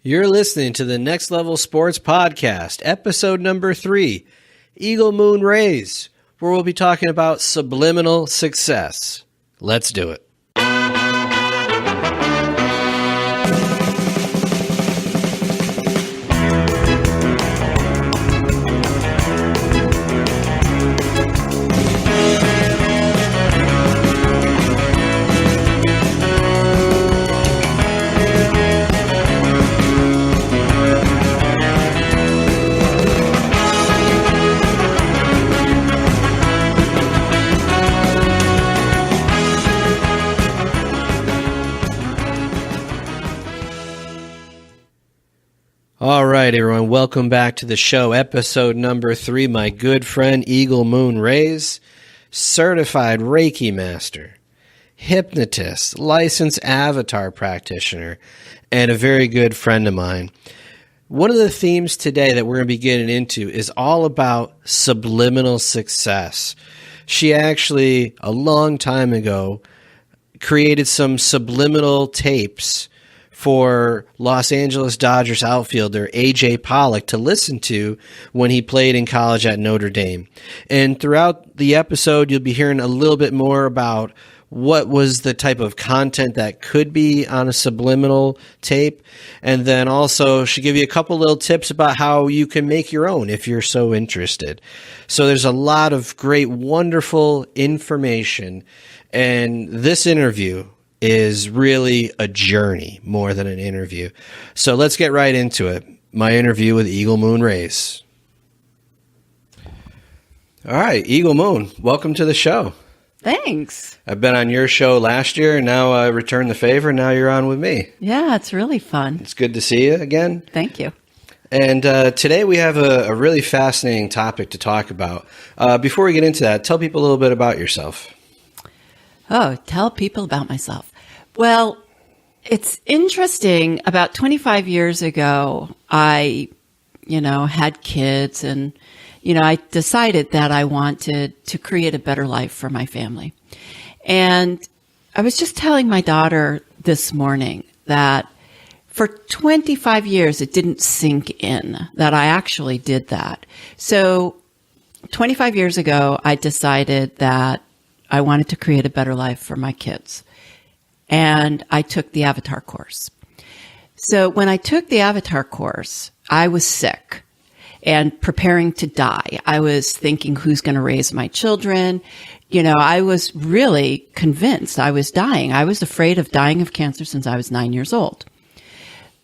You're listening to the Next Level Sports Podcast, episode number 3, Eaglemoon Raes, where we'll be talking about subliminal success. Let's do it. All right, everyone. Welcome back to the show, episode number 3. My good friend Eaglemoon Raes, certified Reiki master, hypnotist, licensed avatar practitioner, and a very good friend of mine. One of the themes today that we're going to be getting into is all about subliminal success. She actually, a long time ago, created some subliminal tapes for Los Angeles Dodgers outfielder A.J. Pollock to listen to when he played in college at Notre Dame. And throughout the episode, you'll be hearing a little bit more about what was the type of content that could be on a subliminal tape. And then also she'll give you a couple little tips about how you can make your own if you're so interested. So there's a lot of great, wonderful information. And this interview is really a journey more than an interview. So let's get right into it. My interview with Eaglemoon Raes. All right, Eaglemoon, welcome to the show. Thanks. I've been on your show last year, and now I returned the favor. Now you're on with me. Yeah, it's really fun. It's good to see you again. Thank you. And today we have a really fascinating topic to talk about. Before we get into that, tell people a little bit about yourself. Oh, tell people about myself. Well, it's interesting. About 25 years ago, I, had kids and, I decided that I wanted to create a better life for my family. And I was just telling my daughter this morning that for 25 years, it didn't sink in that I actually did that. So 25 years ago, I decided that I wanted to create a better life for my kids. And I took the Avatar course. So when I took the Avatar course, I was sick and preparing to die. I was thinking, who's going to raise my children? I was really convinced I was dying. I was afraid of dying of cancer since I was 9 years old.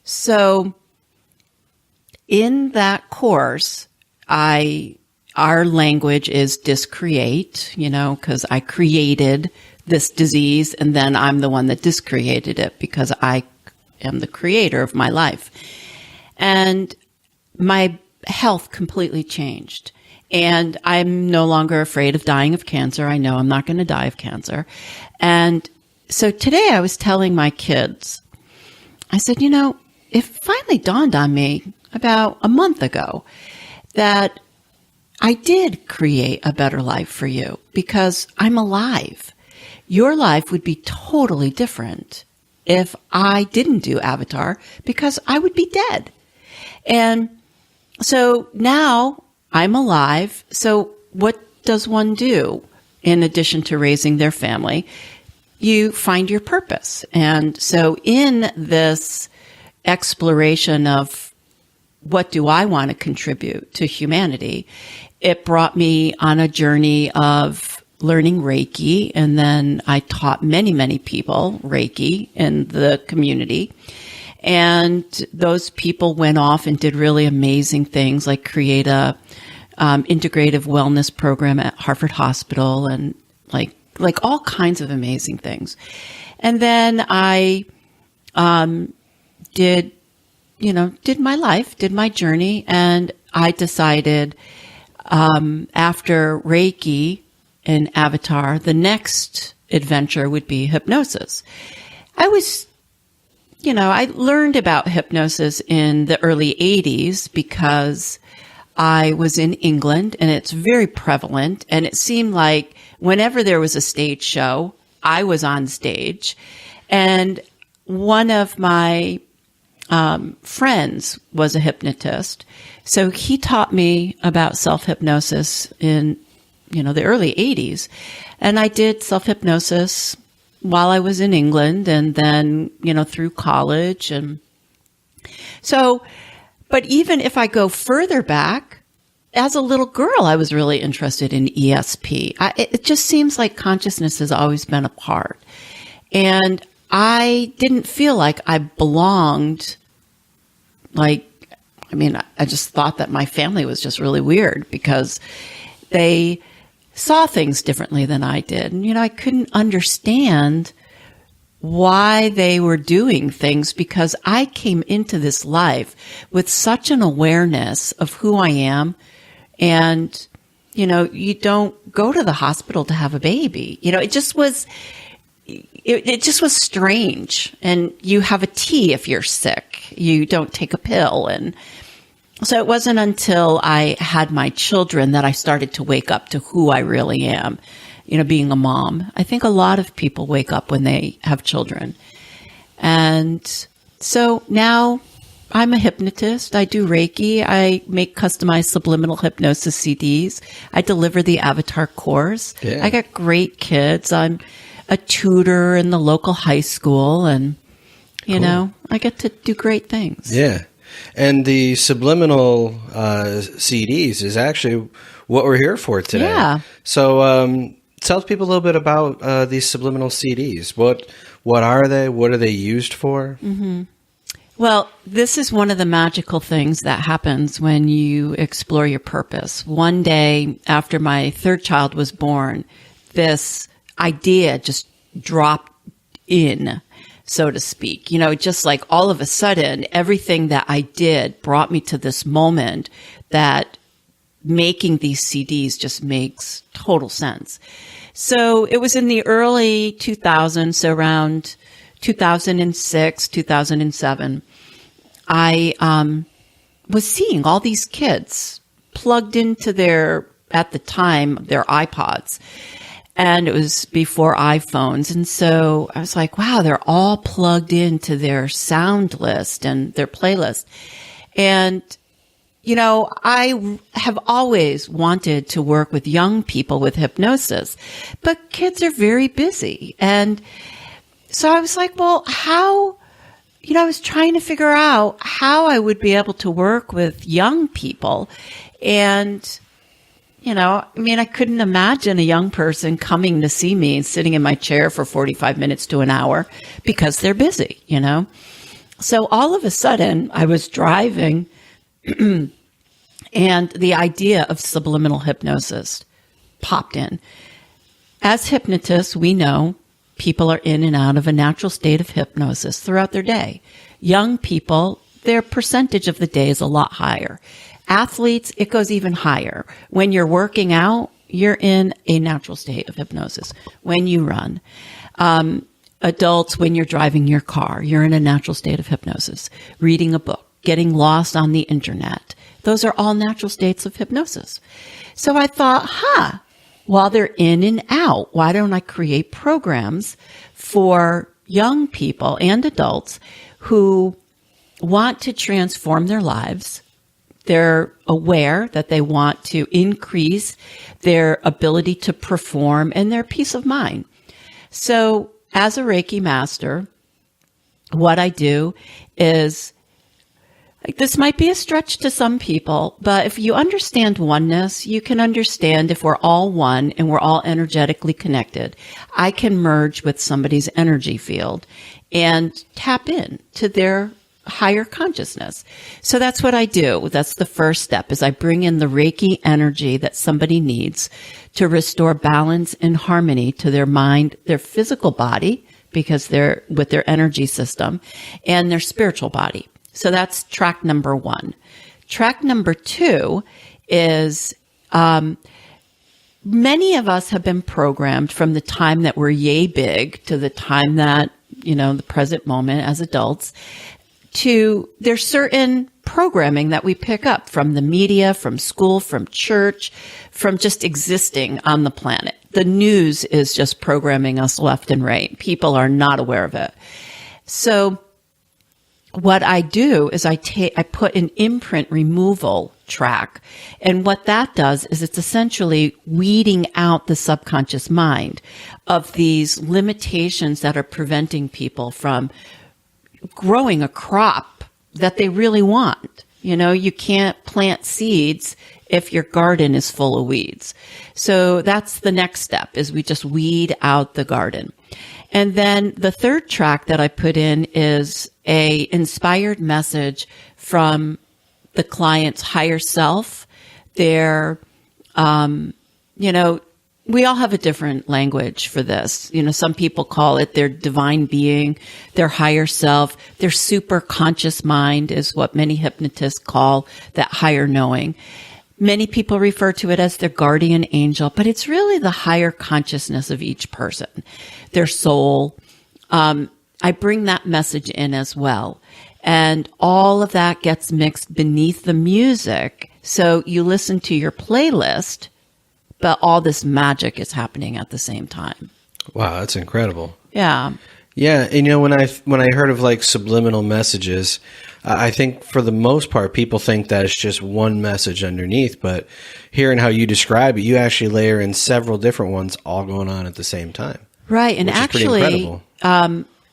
So in that course, our language is discreate, because I created this disease and then I'm the one that discreated it because I am the creator of my life. And my health completely changed. And I'm no longer afraid of dying of cancer. I know I'm not going to die of cancer. And so today I was telling my kids, I said, it finally dawned on me about a month ago that I did create a better life for you because I'm alive. Your life would be totally different if I didn't do Avatar because I would be dead. And so now I'm alive. So what does one do in addition to raising their family? You find your purpose. And so in this exploration of what do I want to contribute to humanity, it brought me on a journey of learning Reiki. And then I taught many, many people Reiki in the community. And those people went off and did really amazing things like create a integrative wellness program at Harvard Hospital and like all kinds of amazing things. And then I did my life, did my journey, and I decided after Reiki and Avatar, the next adventure would be hypnosis. I learned about hypnosis in the early 80s because I was in England and it's very prevalent. And it seemed like whenever there was a stage show, I was on stage. And one of my friends was a hypnotist. So he taught me about self-hypnosis in, the early 80s. And I did self-hypnosis while I was in England and then, through college. And so, but even if I go further back, as a little girl, I was really interested in ESP. It just seems like consciousness has always been a part. And I didn't feel like I belonged. I just thought that my family was just really weird because they saw things differently than I did. And, I couldn't understand why they were doing things because I came into this life with such an awareness of who I am. And, you don't go to the hospital to have a baby. It just was strange. And you have a tea if you're sick. You don't take a pill. And so it wasn't until I had my children that I started to wake up to who I really am, being a mom. I think a lot of people wake up when they have children. And so now I'm a hypnotist. I do Reiki. I make customized subliminal hypnosis CDs. I deliver the Avatar course. Yeah. I got great kids. I'm a tutor in the local high school, and I get to do great things. Yeah. And the subliminal CDs is actually what we're here for today. Yeah. So tell people a little bit about these subliminal CDs. What are they? What are they used for? Mm-hmm. Well, this is one of the magical things that happens when you explore your purpose. One day after my third child was born, this idea just dropped in, so to speak. Just like all of a sudden, everything that I did brought me to this moment that making these CDs just makes total sense. So it was in the early 2000s, so around 2006, 2007, I was seeing all these kids plugged into at the time, their iPods. And it was before iPhones. And so I was like, wow, they're all plugged into their sound list and their playlist. And, I have always wanted to work with young people with hypnosis, but kids are very busy. And so I was like, well, how, I was trying to figure out how I would be able to work with young people. And I couldn't imagine a young person coming to see me and sitting in my chair for 45 minutes to an hour because they're busy, So all of a sudden I was driving and the idea of subliminal hypnosis popped in. As hypnotists, we know people are in and out of a natural state of hypnosis throughout their day. Young people, their percentage of the day is a lot higher. Athletes, it goes even higher. When you're working out, you're in a natural state of hypnosis. When you run, adults, when you're driving your car, you're in a natural state of hypnosis. Reading a book, getting lost on the internet. Those are all natural states of hypnosis. So I thought, while they're in and out, why don't I create programs for young people and adults who want to transform their lives? They're aware that they want to increase their ability to perform and their peace of mind. So as a Reiki master, what I do is, this might be a stretch to some people, but if you understand oneness, you can understand if we're all one and we're all energetically connected. I can merge with somebody's energy field and tap in to their higher consciousness. So that's what I do. That's the first step, is I bring in the Reiki energy that somebody needs to restore balance and harmony to their mind, their physical body, because they're with their energy system, and their spiritual body. So that's track number one. Track number two is, many of us have been programmed from the time that we're yay big to the time that, the present moment as adults, to there's certain programming that we pick up from the media, from school, from church, from just existing on the planet. The news is just programming us left and right. People are not aware of it. So what I do is I put an imprint removal track. And what that does is it's essentially weeding out the subconscious mind of these limitations that are preventing people from growing a crop that they really want. You know, you can't plant seeds if your garden is full of weeds. So that's the next step, is we just weed out the garden. And then the third track that I put in is a inspired message from the client's higher self. Their, you know, we all have a different language for this. You know, some people call it their divine being, their higher self, their super conscious mind is what many hypnotists call that higher knowing. Many people refer to it as their guardian angel, but it's really the higher consciousness of each person, their soul. I bring that message in as well. And all of that gets mixed beneath the music. So you listen to your playlist, but all this magic is happening at the same time. Wow, that's incredible. Yeah. Yeah, and you know, when I heard of like subliminal messages, I think for the most part, people think that it's just one message underneath, but hearing how you describe it, you actually layer in several different ones all going on at the same time. Right, and actually,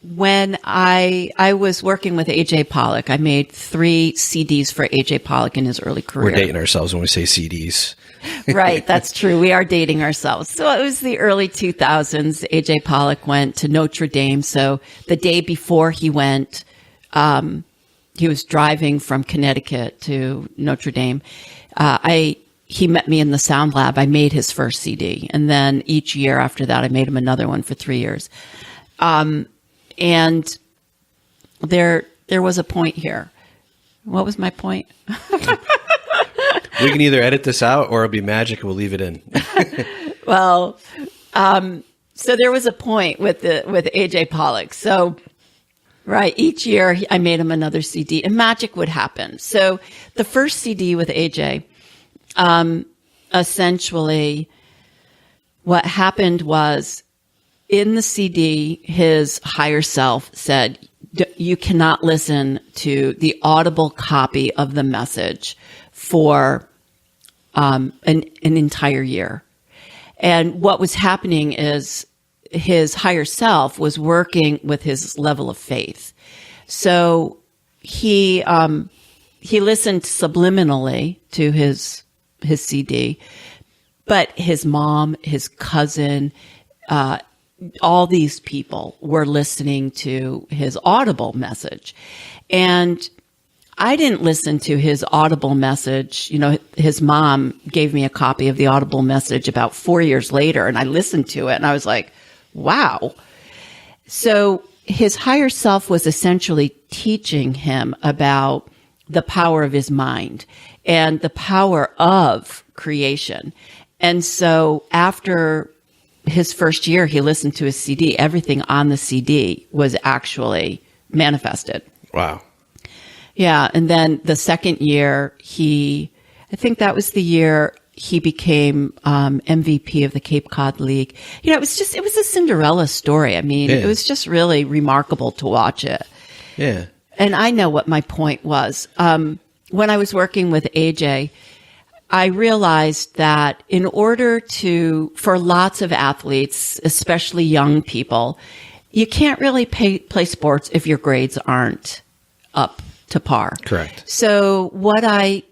when I was working with AJ Pollock, I made 3 CDs for AJ Pollock in his early career. We're dating ourselves when we say CDs. Right, that's true. We are dating ourselves. So it was the early 2000s. AJ Pollock went to Notre Dame. So the day before he went, he was driving from Connecticut to Notre Dame. He met me in the sound lab. I made his first CD. And then each year after that, I made him another one for 3 years. And there was a point here. What was my point? We can either edit this out or it'll be magic and we'll leave it in. Well, so there was a point with AJ Pollock. So, right, each year I made him another CD and magic would happen. So the first CD with AJ, essentially what happened was in the CD, his higher self said, you cannot listen to the audible copy of the message for an entire year. And what was happening is his higher self was working with his level of faith. So he listened subliminally to his CD, but his mom, his cousin, all these people were listening to his audible message. And I didn't listen to his audible message. You know, his mom gave me a copy of the audible message about 4 years later, and I listened to it and I was like, wow. So his higher self was essentially teaching him about the power of his mind and the power of creation. And so after his first year, he listened to his CD. Everything on the CD was actually manifested. Wow. Yeah. And then the second year, I think that was the year he became MVP of the Cape Cod League. You know, it was a Cinderella story. I mean, It was just really remarkable to watch it. Yeah. And I know what my point was. When I was working with AJ, I realized that in order for lots of athletes, especially young people, you can't really play sports if your grades aren't up to par. Correct. So what I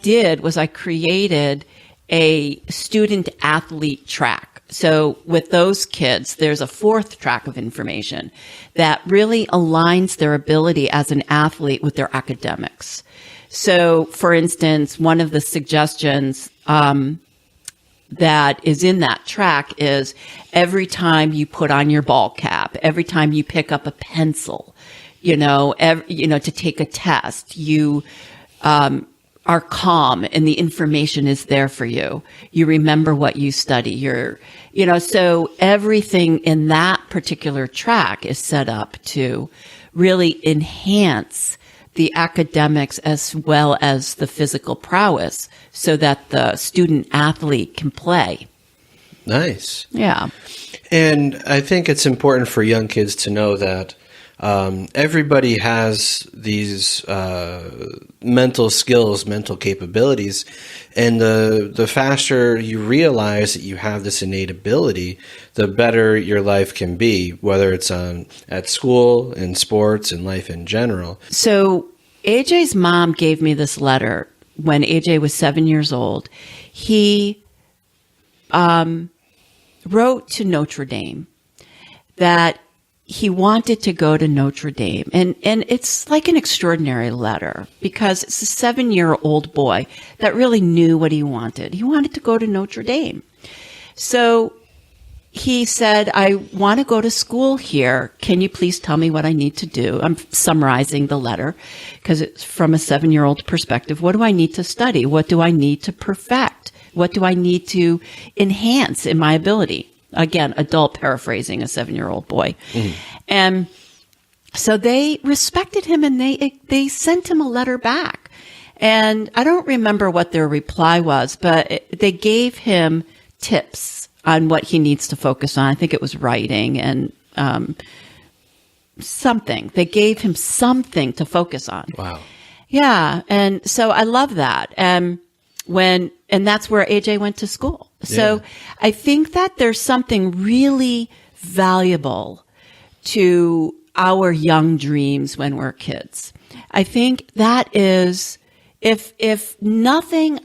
did was I created a student athlete track. So with those kids, there's a 4th track of information that really aligns their ability as an athlete with their academics. So, for instance, one of the suggestions that is in that track is every time you put on your ball cap, every time you pick up a pencil, to take a test, you are calm and the information is there for you. You remember what you study. So everything in that particular track is set up to really enhance the academics as well as the physical prowess so that the student athlete can play. Nice. Yeah. And I think it's important for young kids to know that everybody has these mental skills, mental capabilities, and the faster you realize that you have this innate ability, the better your life can be, whether it's at school, in sports, and life in general. So AJ's mom gave me this letter when AJ was 7 years old. He wrote to Notre Dame that he wanted to go to Notre Dame. And it's like an extraordinary letter because it's a 7-year-old boy that really knew what he wanted. He wanted to go to Notre Dame. So he said, I want to go to school here. Can you please tell me what I need to do? I'm summarizing the letter because it's from a 7-year-old perspective. What do I need to study? What do I need to perfect? What do I need to enhance in my ability? Again, adult paraphrasing a 7-year-old boy. Mm. And so they respected him and they sent him a letter back. And I don't remember what their reply was, but they gave him tips on what he needs to focus on. I think it was writing and something. They gave him something to focus on. Wow. Yeah. And so I love that. And that's where AJ went to school. So yeah. I think that there's something really valuable to our young dreams when we're kids. I think that is, if nothing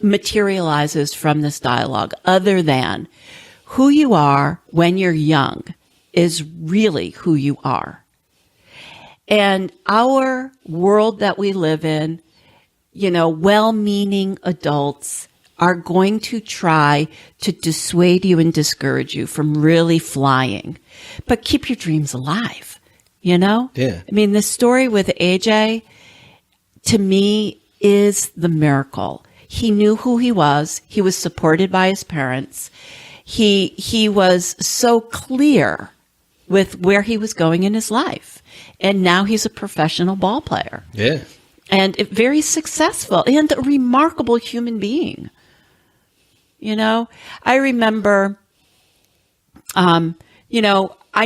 materializes from this dialogue other than who you are when you're young is really who you are. And our world that we live in, well-meaning adults are going to try to dissuade you and discourage you from really flying. But keep your dreams alive, Yeah. I mean, the story with AJ, to me, is the miracle. He knew who he was. He was supported by his parents. He was so clear with where he was going in his life. And now he's a professional ball player. Yeah. And very successful and a remarkable human being. I remember, I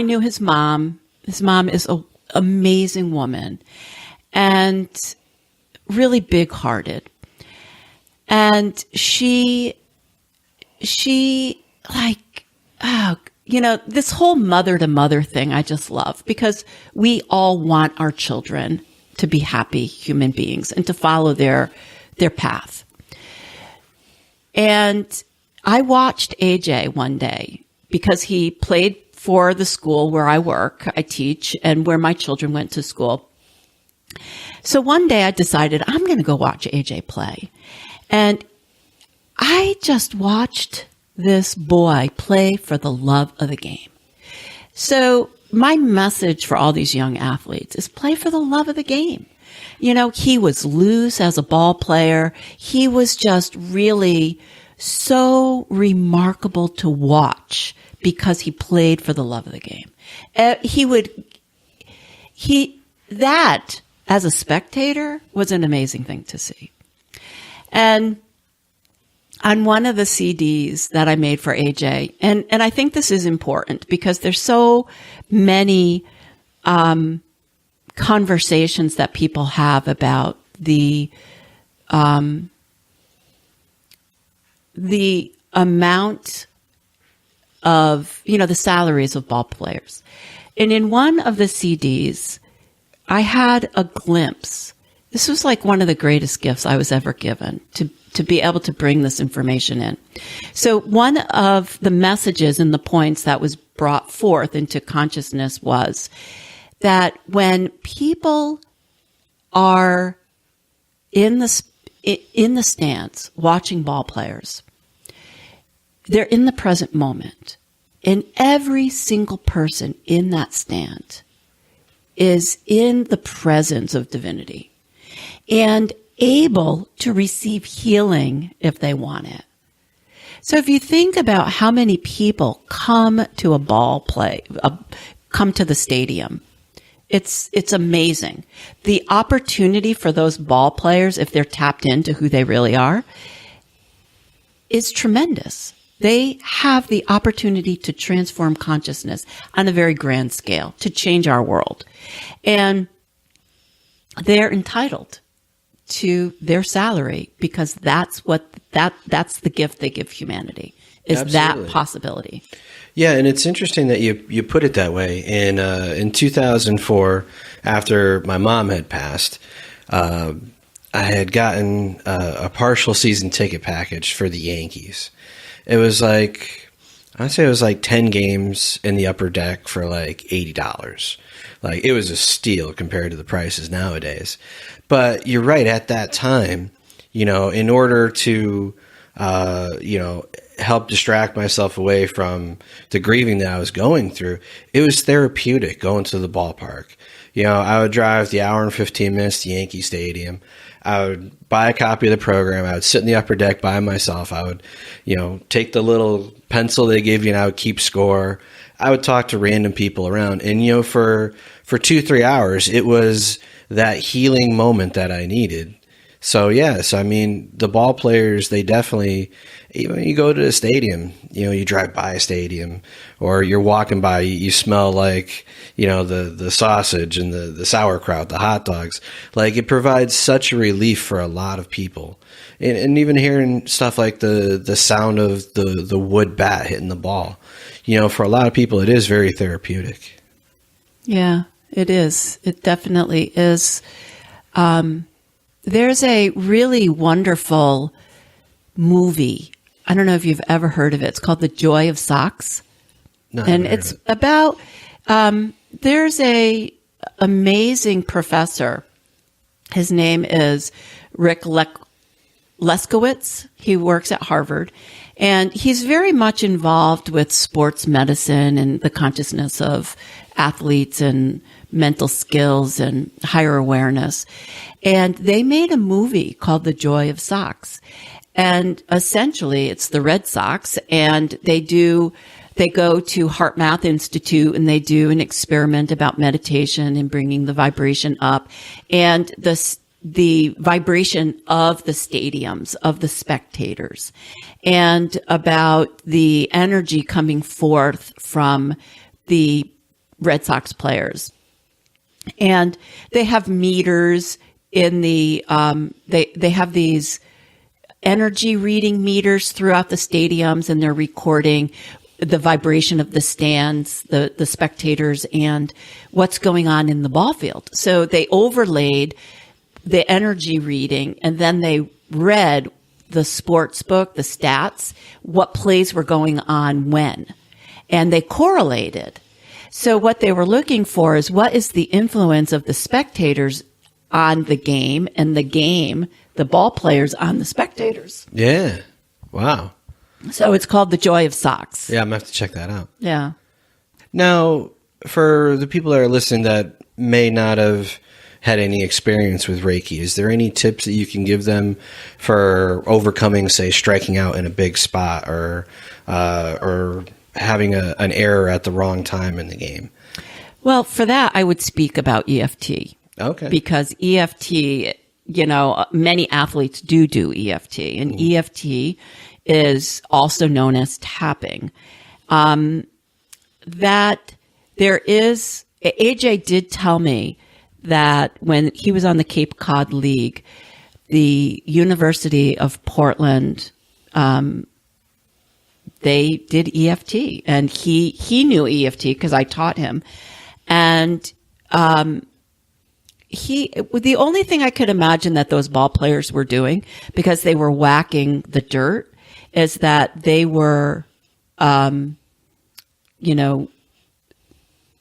knew his mom. His mom is an amazing woman and really big-hearted. And she this whole mother-to-mother thing I just love because we all want our children to be happy human beings and to follow their path. And I watched AJ one day because he played for the school where I work, I teach, and where my children went to school. So one day I decided I'm going to go watch AJ play. And I just watched this boy play for the love of the game. So my message for all these young athletes is play for the love of the game. He was loose as a ball player. He was just really so remarkable to watch because he played for the love of the game. That as a spectator was an amazing thing to see. And on one of the CDs that I made for AJ, and I think this is important because there's so many conversations that people have about the amount of, the salaries of ball players. And in one of the CDs, I had a glimpse. This was like one of the greatest gifts I was ever given to be able to bring this information in. So one of the messages and the points that was brought forth into consciousness was that when people are in the stands watching ball players, they're in the present moment. And every single person in that stand is in the presence of divinity and able to receive healing if they want it. So if you think about how many people come to a ball play, come to the stadium, it's amazing. The opportunity for those ball players, if they're tapped into who they really are, is tremendous. They have the opportunity to transform consciousness on a very grand scale, to change our world. And they're entitled to their salary because that's the gift they give humanity, is Absolutely. that possibility. Yeah, and it's interesting that you put it that way. In 2004, after my mom had passed, I had gotten a partial season ticket package for the Yankees. It was like, I'd say it was like 10 games in the upper deck for like $80. Like, it was a steal compared to the prices nowadays. But you're right, at that time, in order to, help distract myself away from the grieving that I was going through, it was therapeutic going to the ballpark. I would drive the hour and 15 minutes to Yankee Stadium. I would buy a copy of the program. I would sit in the upper deck by myself. I would, take the little pencil they give you and I would keep score. I would talk to random people around. And, for 2-3 hours, it was that healing moment that I needed. So, yes, I mean, the ball players, they definitely, when you go to the stadium, you drive by a stadium or you're walking by, you smell like, the sausage and the sauerkraut, the hot dogs. Like, it provides such a relief for a lot of people. And even hearing stuff like the sound of the wood bat hitting the ball, for a lot of people, it is very therapeutic. Yeah, it is. It definitely is. There's a really wonderful movie. I don't know if you've ever heard of it. It's called The Joy of Socks. No, and it's about, there's a amazing professor. His name is Rick Leskowitz. He works at Harvard. And he's very much involved with sports medicine and the consciousness of athletes and mental skills and higher awareness. And they made a movie called The Joy of Socks. And essentially it's the Red Sox, and they go to Heart Math Institute and they do an experiment about meditation and bringing the vibration up, and the vibration of the stadiums, of the spectators, and about the energy coming forth from the Red Sox players. And they have meters in the, they have these energy reading meters throughout the stadiums, and they're recording the vibration of the stands, the spectators, and what's going on in the ball field. So they overlaid the energy reading, and then they read the sports book, the stats, what plays were going on when, and they correlated. So what they were looking for is, what is the influence of the spectators on the game, and the game, the ball players on the spectators. Yeah. Wow. So it's called The Joy of Socks. Yeah, I'm going to have to check that out. Yeah. Now, for the people that are listening that may not have had any experience with Reiki, is there any tips that you can give them for overcoming, say, striking out in a big spot or having an error at the wrong time in the game? Well, for that, I would speak about EFT. Okay. Because EFT, many athletes do EFT, and EFT is also known as tapping. That there is, AJ did tell me that when he was on the Cape Cod League, the University of Portland, they did EFT, and he knew EFT because I taught him. And the only thing I could imagine that those ball players were doing, because they were whacking the dirt, is that they were,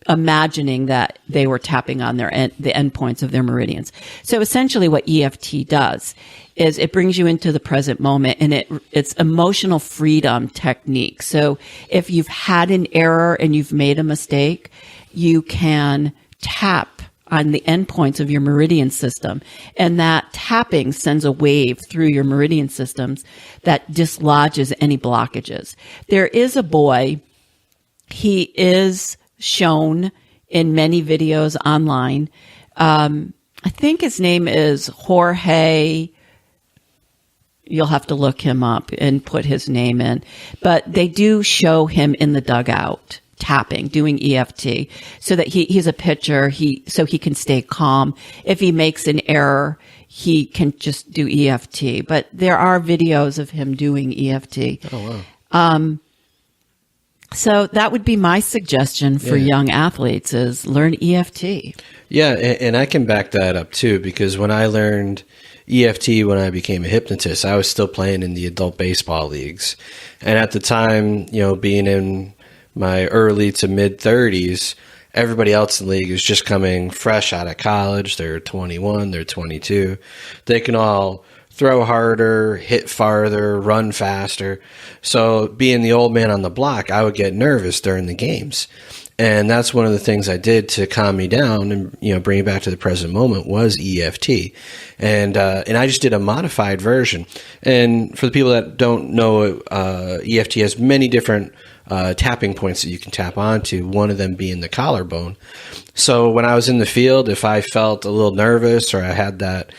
imagining that they were tapping on the endpoints of their meridians. So essentially what EFT does is it brings you into the present moment, and it's emotional freedom technique. So if you've had an error and you've made a mistake, you can tap on the endpoints of your meridian system, and that tapping sends a wave through your meridian systems that dislodges any blockages. There is a boy, he is shown in many videos online. I think his name is Jorge. You'll have to look him up and put his name in. But they do show him in the dugout tapping, doing EFT, so that he's a pitcher. So he can stay calm. If he makes an error, he can just do EFT. But there are videos of him doing EFT. Oh, wow. So that would be my suggestion for young athletes is learn EFT. Yeah, and I can back that up too, because when I learned EFT when I became a hypnotist, I was still playing in the adult baseball leagues. And at the time, being in my early to mid 30s, everybody else in the league is just coming fresh out of college. They're 21, they're 22. They can all throw harder, hit farther, run faster. So being the old man on the block, I would get nervous during the games. And that's one of the things I did to calm me down and, bring it back to the present moment was EFT. And I just did a modified version. And for the people that don't know, EFT has many different tapping points that you can tap onto, one of them being the collarbone. So when I was in the field, if I felt a little nervous or I had that,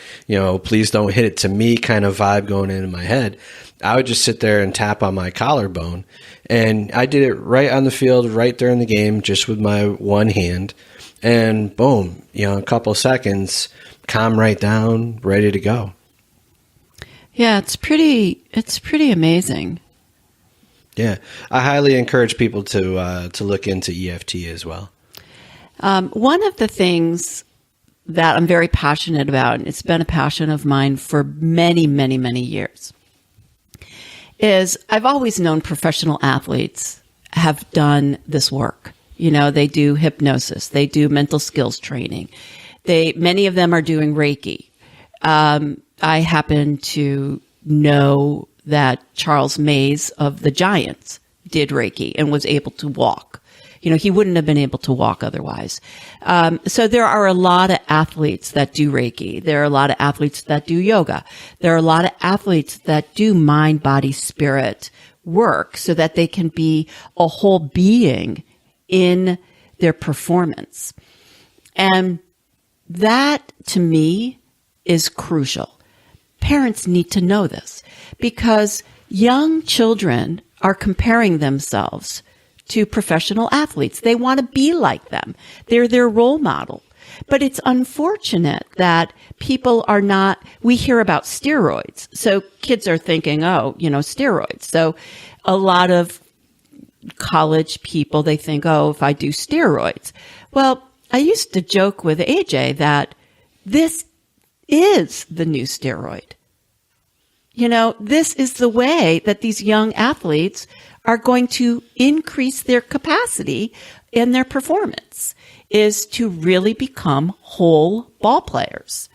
please don't hit it to me kind of vibe going into my head, I would just sit there and tap on my collarbone. And I did it right on the field, right during the game, just with my one hand. And boom, a couple seconds, calm right down, ready to go. Yeah, it's pretty amazing. Yeah, I highly encourage people to look into EFT as well. One of the things that I'm very passionate about, and it's been a passion of mine for many, many, many years, is I've always known professional athletes have done this work. They do hypnosis, they do mental skills training. Many of them are doing Reiki. I happen to know that Charles Mays of the Giants did Reiki and was able to walk. He wouldn't have been able to walk otherwise. So there are a lot of athletes that do Reiki. There are a lot of athletes that do yoga. There are a lot of athletes that do mind, body, spirit work so that they can be a whole being in their performance. And that, to me, is crucial. Parents need to know this because young children are comparing themselves to professional athletes. They want to be like them. They're their role model. But it's unfortunate that people are not, we hear about steroids. So kids are thinking, steroids. So a lot of college people, they think, if I do steroids. Well, I used to joke with AJ that this is the new steroid. This is the way that these young athletes are going to increase their capacity in their performance, is to really become whole ball players.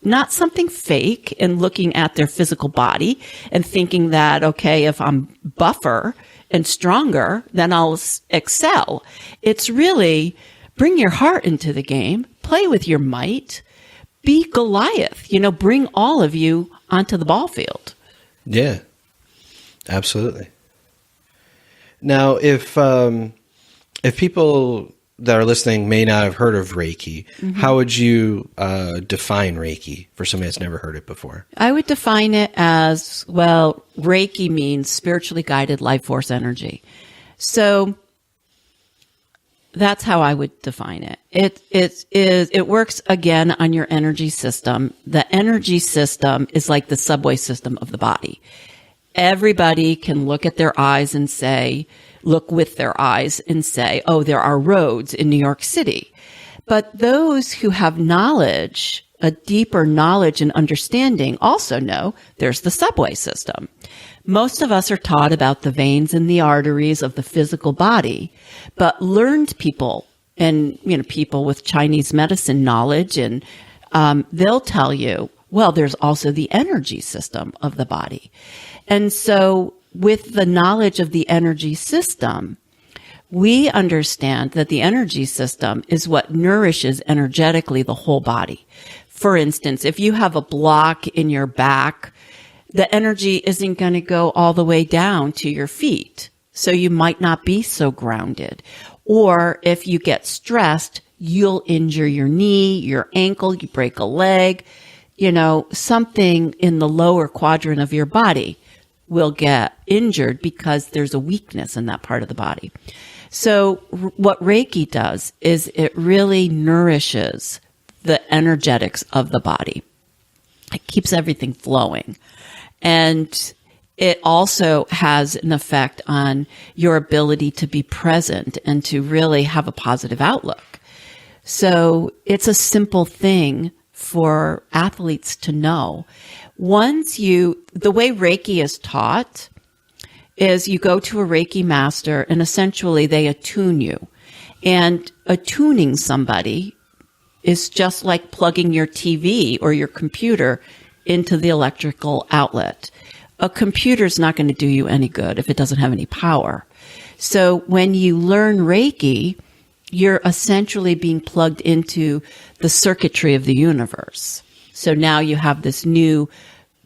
Not something fake and looking at their physical body and thinking that, okay, if I'm buffer and stronger, then I'll excel. It's really bring your heart into the game, play with your might, be Goliath, bring all of you onto the ball field. Yeah, absolutely. Now, if people that are listening may not have heard of Reiki, how would you define Reiki for somebody that's never heard it before? I would define it as, Reiki means spiritually guided life force energy. So that's how I would define it. It works again on your energy system. The energy system is like the subway system of the body. Everybody can look with their eyes and say, there are roads in New York City. But those who have knowledge, a deeper knowledge and understanding, also know there's the subway system. Most of us are taught about the veins and the arteries of the physical body, but learned people and, people with Chinese medicine knowledge, and they'll tell you, there's also the energy system of the body. And so with the knowledge of the energy system, we understand that the energy system is what nourishes energetically the whole body. For instance, if you have a block in your back, the energy isn't going to go all the way down to your feet. So you might not be so grounded. Or if you get stressed, you'll injure your knee, your ankle, you break a leg. something in the lower quadrant of your body will get injured because there's a weakness in that part of the body. So what Reiki does is it really nourishes the energetics of the body. It keeps everything flowing. And it also has an effect on your ability to be present and to really have a positive outlook. So it's a simple thing for athletes to know. The way Reiki is taught is you go to a Reiki master and essentially they attune you. And attuning somebody is just like plugging your TV or your computer into the electrical outlet. A computer's not going to do you any good if it doesn't have any power. So when you learn Reiki, you're essentially being plugged into the circuitry of the universe. So now you have this new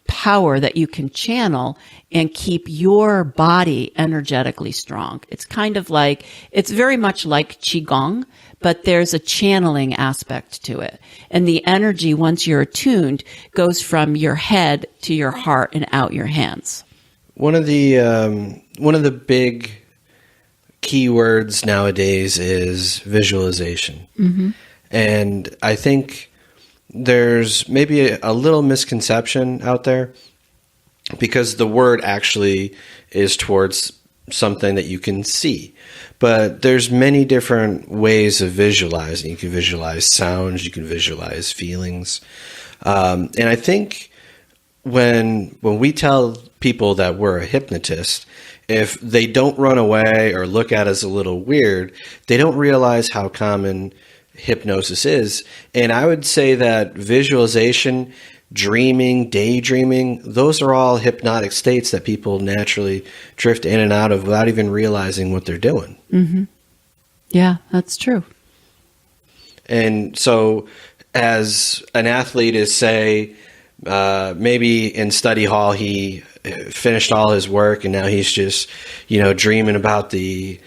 power that you can channel and keep your body energetically strong. It's it's very much like Qigong, but there's a channeling aspect to it. And the energy, once you're attuned, goes from your head to your heart and out your hands. One of the big keywords nowadays is visualization. Mm-hmm. And I think there's maybe a little misconception out there because the word actually is towards something that you can see. But there's many different ways of visualizing. You can visualize sounds, you can visualize feelings. And I think when we tell people that we're a hypnotist, if they don't run away or look at us a little weird, they don't realize how common hypnosis is. And I would say that visualization, dreaming, daydreaming, those are all hypnotic states that people naturally drift in and out of without even realizing what they're doing. Mm-hmm. Yeah, that's true. And so as an athlete is, say, maybe in study hall, he finished all his work and now he's just, dreaming about the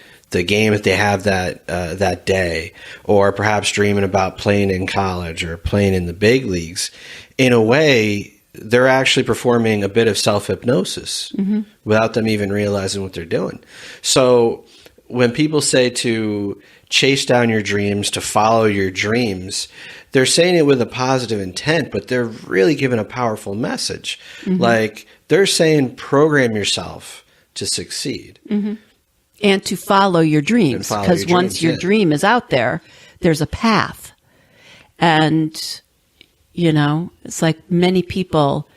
game that they have that day, or perhaps dreaming about playing in college or playing in the big leagues. In a way, they're actually performing a bit of self-hypnosis mm-hmm. without them even realizing what they're doing. So when people say to chase down your dreams, to follow your dreams, they're saying it with a positive intent, but they're really giving a powerful message. Mm-hmm. Like they're saying, program yourself to succeed. Mm-hmm. And to follow your dreams, because once your dream is out there, there's a path. And, it's like many people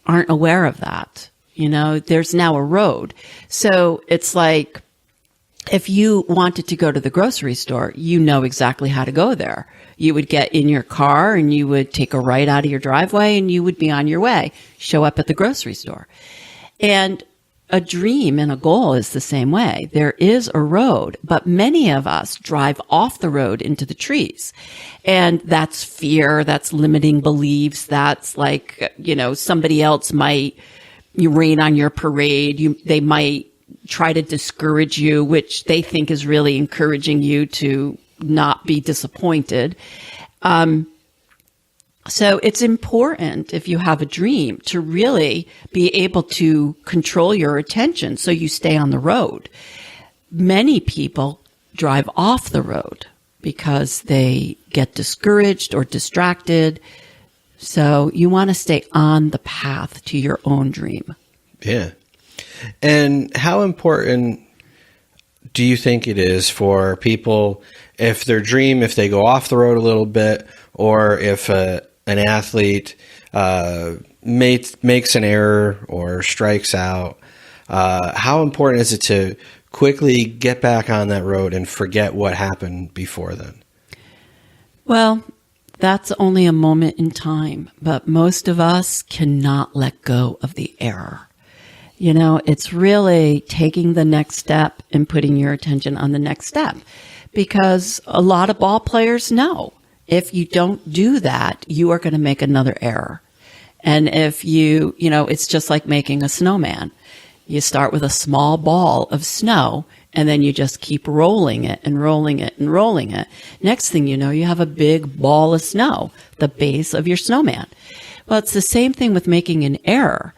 aren't aware of that. There's now a road. So it's like if you wanted to go to the grocery store, you know exactly how to go there. You would get in your car and you would take a right out of your driveway and you would be on your way, show up at the grocery store. And a dream and a goal is the same way. There is a road, but many of us drive off the road into the trees. And that's fear, that's limiting beliefs, that's like, somebody else might rain on your parade. They might try to discourage you, which they think is really encouraging you to not be disappointed. So it's important if you have a dream to really be able to control your attention so you stay on the road. Many people drive off the road because they get discouraged or distracted. So you want to stay on the path to your own dream. Yeah. And how important do you think it is for people if they go off the road a little bit, or if an athlete makes an error or strikes out, how important is it to quickly get back on that road and forget what happened before then? Well, that's only a moment in time, but most of us cannot let go of the error. It's really taking the next step and putting your attention on the next step, because a lot of ball players know if you don't do that, you are going to make another error. And if it's just like making a snowman. You start with a small ball of snow, and then you just keep rolling it and rolling it and rolling it. Next thing you know, you have a big ball of snow, the base of your snowman. Well, it's the same thing with making an error.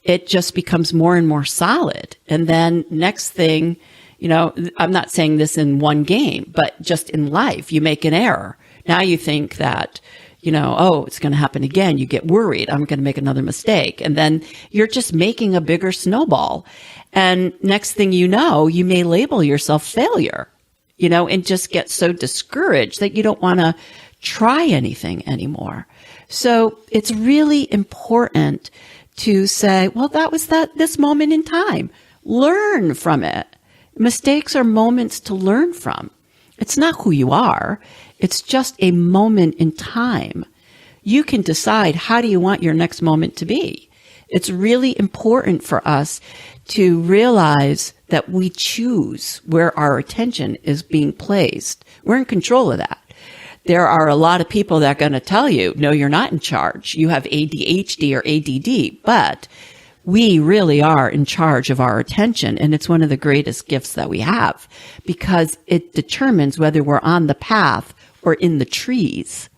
It just becomes more and more solid. And then next thing, I'm not saying this in one game, but just in life, you make an error. Now you think that, it's going to happen again. You get worried. I'm going to make another mistake. And then you're just making a bigger snowball. And next thing you know, you may label yourself failure, and just get so discouraged that you don't want to try anything anymore. So it's really important to say, well, that was this moment in time. Learn from it. Mistakes are moments to learn from. It's not who you are. It's just a moment in time. You can decide, how do you want your next moment to be? It's really important for us to realize that we choose where our attention is being placed. We're in control of that. There are a lot of people that are going to tell you, no, you're not in charge. You have ADHD or ADD, but we really are in charge of our attention. And it's one of the greatest gifts that we have because it determines whether we're on the path or in the trees.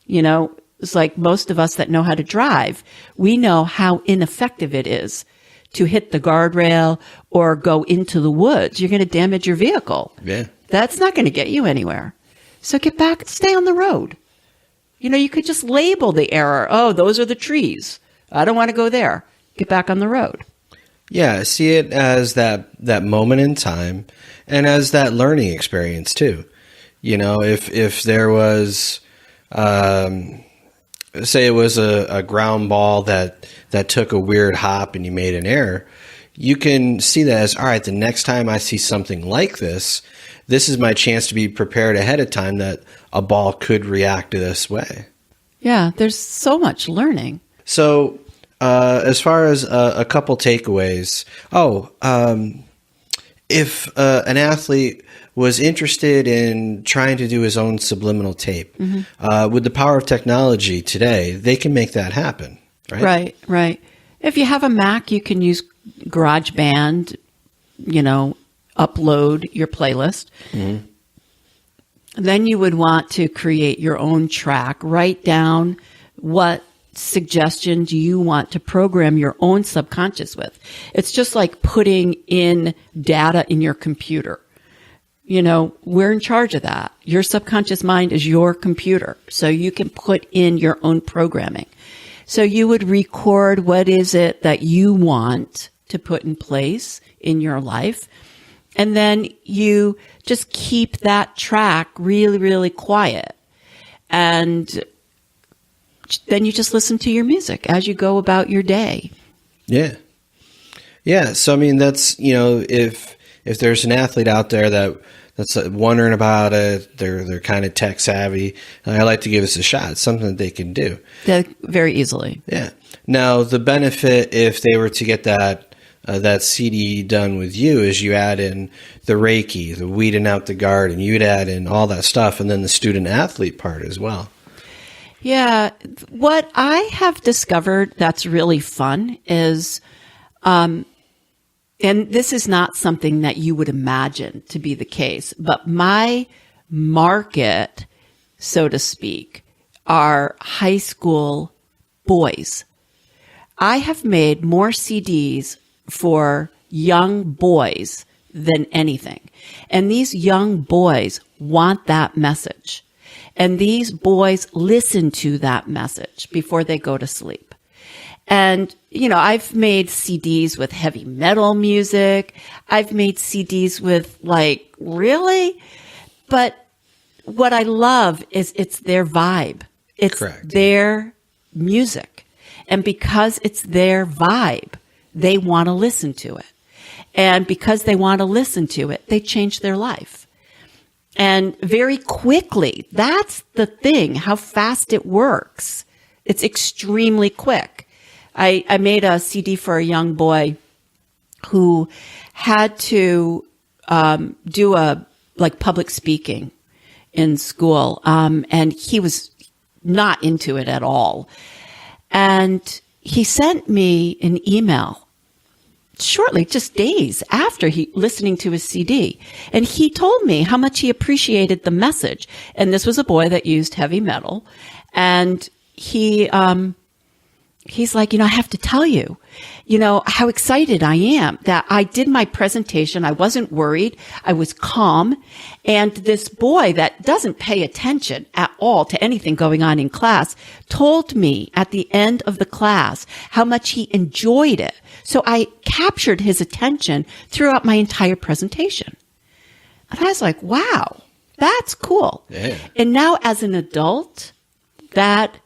It's like most of us that know how to drive. We know how ineffective it is to hit the guardrail or go into the woods. You're going to damage your vehicle. Yeah. That's not going to get you anywhere. So get back, stay on the road. You could just label the error. Oh, those are the trees. I don't want to go there. Get back on the road. Yeah, see it as that moment in time and as that learning experience too. If there was, say it was a ground ball that took a weird hop and you made an error, you can see that as, all right, the next time I see something like this is my chance to be prepared ahead of time that a ball could react to this way. Yeah, there's so much learning. So as far as a couple takeaways, if an athlete was interested in trying to do his own subliminal tape, with the power of technology today, they can make that happen, right? Right. If you have a Mac, you can use GarageBand, upload your playlist. Mm-hmm. Then you would want to create your own track, write down what suggestions you want to program your own subconscious with. It's just like putting in data in your computer. We're in charge of that. Your subconscious mind is your computer, so you can put in your own programming. So you would record what is it that you want to put in place in your life. And then you just keep that track really, really quiet. And then you just listen to your music as you go about your day. Yeah. Yeah. So, that's, if there's an athlete out there that's wondering about it, they're kind of tech savvy, I like to give this a shot. It's something that they can do. Yeah, very easily. Yeah. Now, the benefit if they were to get that CD done with you is you add in the Reiki, the weeding out the garden, you'd add in all that stuff, and then the student athlete part as well. Yeah. What I have discovered that's really fun is, and this is not something that you would imagine to be the case, but my market, so to speak, are high school boys. I have made more CDs for young boys than anything. And these young boys want that message. And these boys listen to that message before they go to sleep. And, I've made CDs with heavy metal music. I've made CDs with really? But what I love is it's their vibe. It's Correct. Their music. And because it's their vibe, they want to listen to it. And because they want to listen to it, they change their life. And very quickly, that's the thing, how fast it works. It's extremely quick. I made a CD for a young boy who had to do public speaking in school, and he was not into it at all. And he sent me an email shortly, just days after listening to his CD. And he told me how much he appreciated the message. And this was a boy that used heavy metal. And he he's like, I have to tell you, how excited I am that I did my presentation. I wasn't worried. I was calm. And this boy that doesn't pay attention at all to anything going on in class told me at the end of the class how much he enjoyed it. So I captured his attention throughout my entire presentation. And I was like, wow, that's cool. Yeah. And now as an adult, that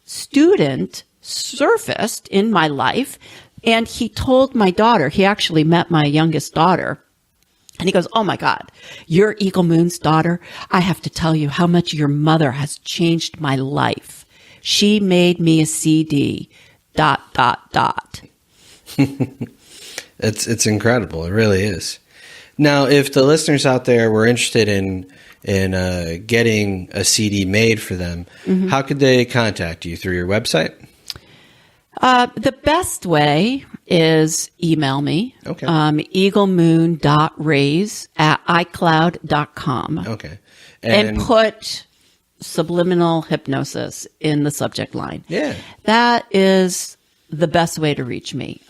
student surfaced in my life, and he told my daughter, he actually met my youngest daughter, and he goes, oh my God, you're Eaglemoon's daughter. I have to tell you how much your mother has changed my life. She made me a CD, ... It's incredible. It really is. Now, if the listeners out there were interested in getting a CD made for them, how could they contact you? Through your website? The best way is email me. Okay. Eaglemoon.raes@icloud.com. Okay. And put subliminal hypnosis in the subject line. Yeah. That is the best way to reach me.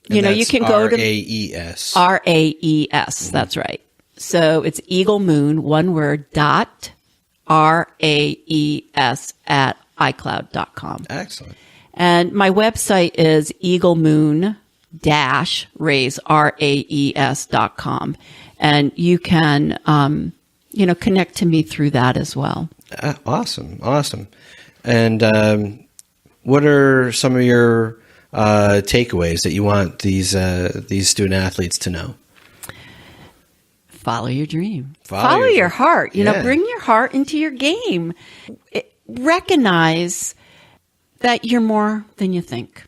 You can go to RAES. RAES. That's right. So it's Eaglemoon, one word, .RAES@icloud.com. Excellent. And my website is eaglemoon-raes, RAES.com. And you can, connect to me through that as well. Awesome. And what are some of your takeaways that you want these student athletes to know? Follow your dream. Follow your heart. Bring your heart into your game. Recognize that you're more than you think.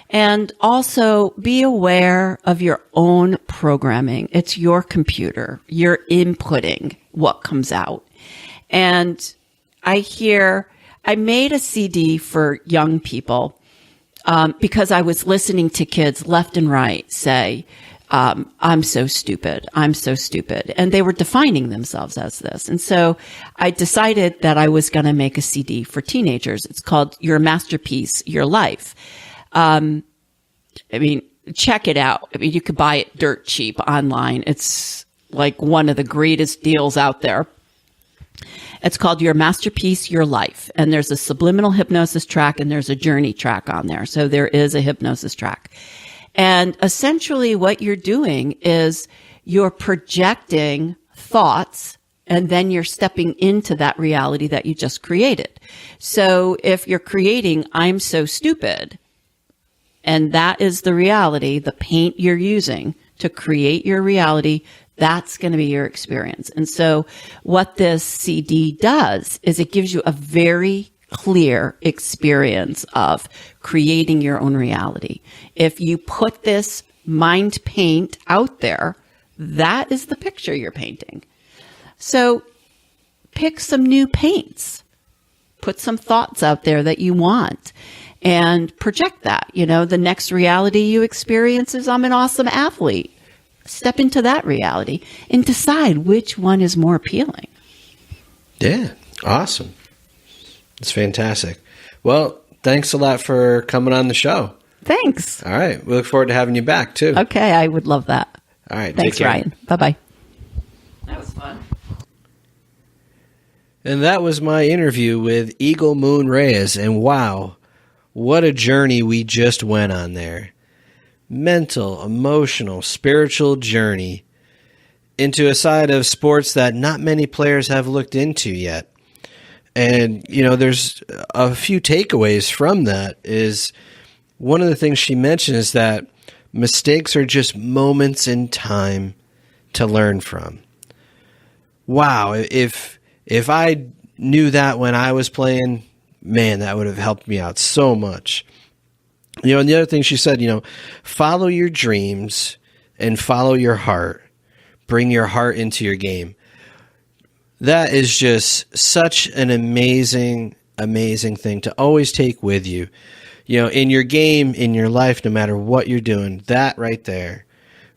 And also be aware of your own programming. It's your computer. You're inputting what comes out. And I made a CD for young people because I was listening to kids left and right say, I'm so stupid. I'm so stupid. And they were defining themselves as this. And so I decided that I was going to make a CD for teenagers. It's called Your Masterpiece, Your Life. Check it out. You could buy it dirt cheap online. It's like one of the greatest deals out there. It's called Your Masterpiece, Your Life. And there's a subliminal hypnosis track and there's a journey track on there. So there is a hypnosis track. And essentially what you're doing is you're projecting thoughts and then you're stepping into that reality that you just created. So if you're creating, I'm so stupid, and that is the reality, the paint you're using to create your reality, that's going to be your experience. And so what this CD does is it gives you a very clear experience of creating your own reality. If you put this mind paint out there, that is the picture you're painting. So pick some new paints, put some thoughts out there that you want, and project that. The next reality you experience is I'm an awesome athlete. Step into that reality and decide which one is more appealing. Yeah, awesome. It's fantastic. Well, thanks a lot for coming on the show. Thanks. All right. We look forward to having you back, too. Okay. I would love that. All right. Thanks, Ryan. Bye-bye. That was fun. And that was my interview with Eaglemoon Raes. And wow, what a journey we just went on there. Mental, emotional, spiritual journey into a side of sports that not many players have looked into yet. And, there's a few takeaways from that. Is one of the things she mentioned is that mistakes are just moments in time to learn from. Wow, if I knew that when I was playing, man, that would have helped me out so much. And the other thing she said, follow your dreams and follow your heart. Bring your heart into your game. That is just such an amazing, amazing thing to always take with you. In your game, in your life, no matter what you're doing, that right there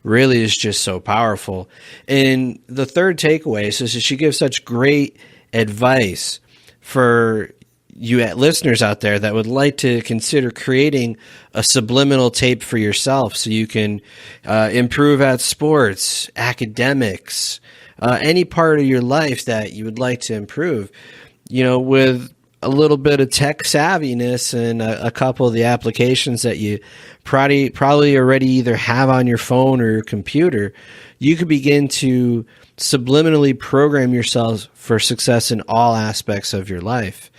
really is just so powerful. And the third takeaway is she gives such great advice for you listeners out there that would like to consider creating a subliminal tape for yourself so you can improve at sports, academics, any part of your life that you would like to improve, with a little bit of tech savviness and a couple of the applications that you probably already either have on your phone or your computer, you could begin to subliminally program yourself for success in all aspects of your life.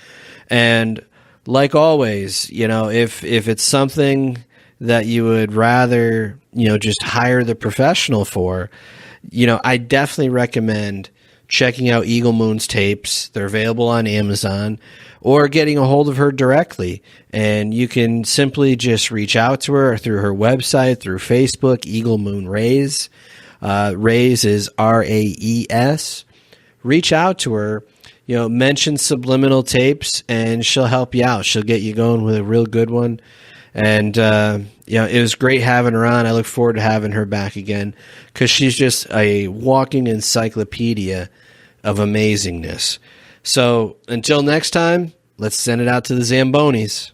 And like always, if it's something that you would rather, just hire the professional for, I definitely recommend checking out Eaglemoon's tapes. They're available on Amazon, or getting a hold of her directly. And you can simply just reach out to her through her website, through Facebook, Eaglemoon Raes. Raes is Raes. Reach out to her, mention Subliminal Tapes, and she'll help you out. She'll get you going with a real good one. And, it was great having her on. I look forward to having her back again, because she's just a walking encyclopedia of amazingness. So until next time, let's send it out to the Zambonis.